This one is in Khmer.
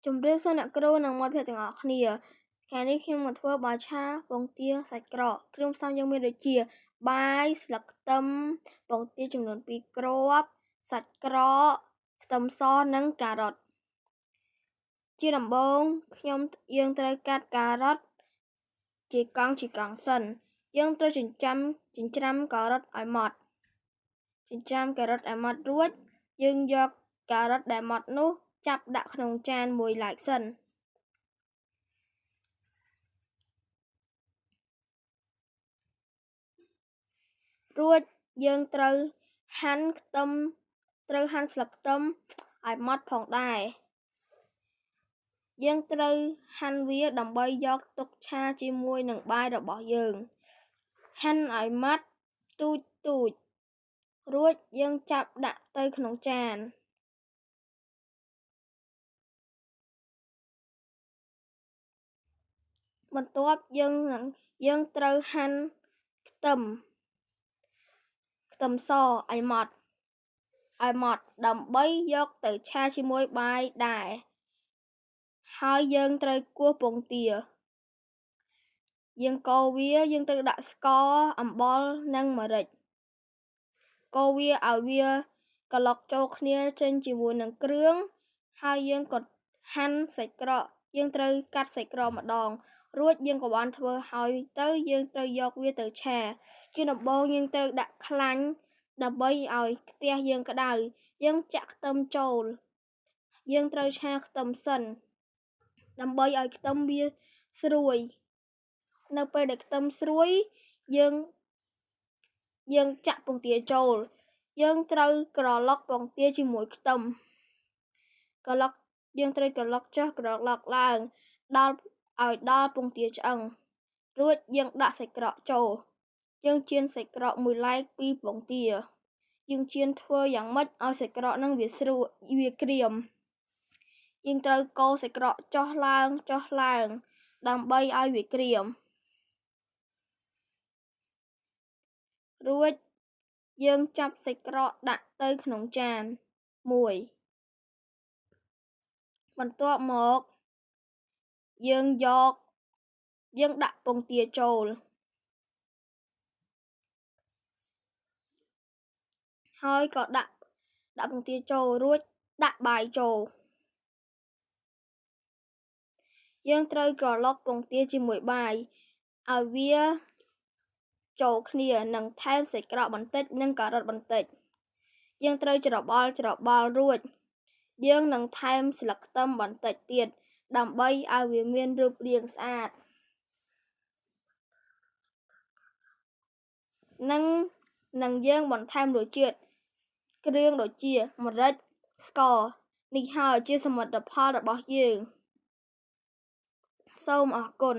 ជំរាបសួរអ្នកគ្រូនិងមិត្តភក្តិទាំងអស់គ្នាថ្ងៃនេះខ្ញុំមកធ្វើបាយឆាពងទាសាច់ក្រកគ្រឿងផ្សំយើងមានដូចជាបាយស្លឹកខ្ទឹមពងទាចំនួន2គ្រាប់សាច់ក្រកខ្ទឹមសនិងការ៉ុតជាដំបូងយើងត្រូវកាត់ការ៉ុតជាកង់សិនយើងត្រូវចិញ្ច្រាំការ៉ុតឲ្យម៉ត់រួចយើងយកការ៉ុតដែលម៉ត់នោះចាប់ដាក់ក្នុងចានមួយឡែកសិនរួចយើងត្រូវហាន់ស្លឹកខ្ទឹមឲ្យម៉ត់ផងដែរយើងត្រូវហាន់វាដើម្បីយកទុកឆាជាមួយនឹងបាយរបស់យើងហាន់ឲ្យម៉ត់ទូចរួចយើងចាប់ដាក់ទៅក្នុងចានបន្ទាប់យើងត្រូវហាន់ខ្ទឹមសឲ្យម៉ត់ដើម្បីយកទៅឆាជាមួយបាយដែរហើយយើងត្រូវគោះពងទាយើងកូរវាយើងត្រូវដាក់ស្ករអំបិលនិងម្រេចកូរវាឲ្យវាក្លុកចូលគ្នាចេញជាមួយនឹងគ្រឿងហើយយើងក៏ហាន់សាច់ក្រកយើងត្រូវកាត់សាច់ក្រកម្ដងរួចយើងក៏បានធ្វើហើយទៅយើងត្រូវយកវាទៅឆាជាដំបូងយើងត្រូវដាក់ខ្លាញ់ដើម្បីឲ្យខ្ទះយើងក្តៅយើងចាក់ខ្ទឹមចូលយើងត្រូវឆាខ្ទឹមសិនដើម្បីឲ្យខ្ទឹមវាស្រួយនៅពេលដែលខ្ទឹមស្រួយយើងចាក់ពងទាចូលយើងត្រូវក្រឡុកពងទាជាមួយខ្ទឹមយើងត្រូវក្រឡុកចុះក្រឡុកឡើងដល់ពងទាឆ្អឹងរួចយើងដាក់សាច់ក្រកចូលយើងចៀនសាច់ក្រកមួយឡែកពីពងទាយើងចៀនធ្វើយ៉ាងម៉េចឲ្យសាច់ក្រកនឹងវាក្រៀមយើងត្រូវកូរសាច់ក្រកចុះឡើងដើម្បីឲ្យវាក្រៀមរួចយើងចាប់សាច់ក្រកដាក់ទៅក្នុងចានមួយបន្ទាប់មកយើងដាក់ពងទាចូលហើយក៏ដាក់ពងទាចូលរួចដាក់បាយចូលយើងត្រូវក្រឡុកពងទាជាមួយបាយឲ្យវាចូលគ្នានិងថែមសាច់ក្រកបន្តិចនិងការ៉ុតបន្តិចយើងត្រូវច្របល់រួចយើងនឹងថែមស្លឹកខ្ទឹមបន្តិចទៀតដើម្បីឲ្យវាមានរូបរាងស្អាតនិងយើងបន្ថែមរសជាតិគ្រឿងដូចជាម្រេចស្ករនេះហើយជាសមិទ្ធផលរបស់យើងសូមអរគុណ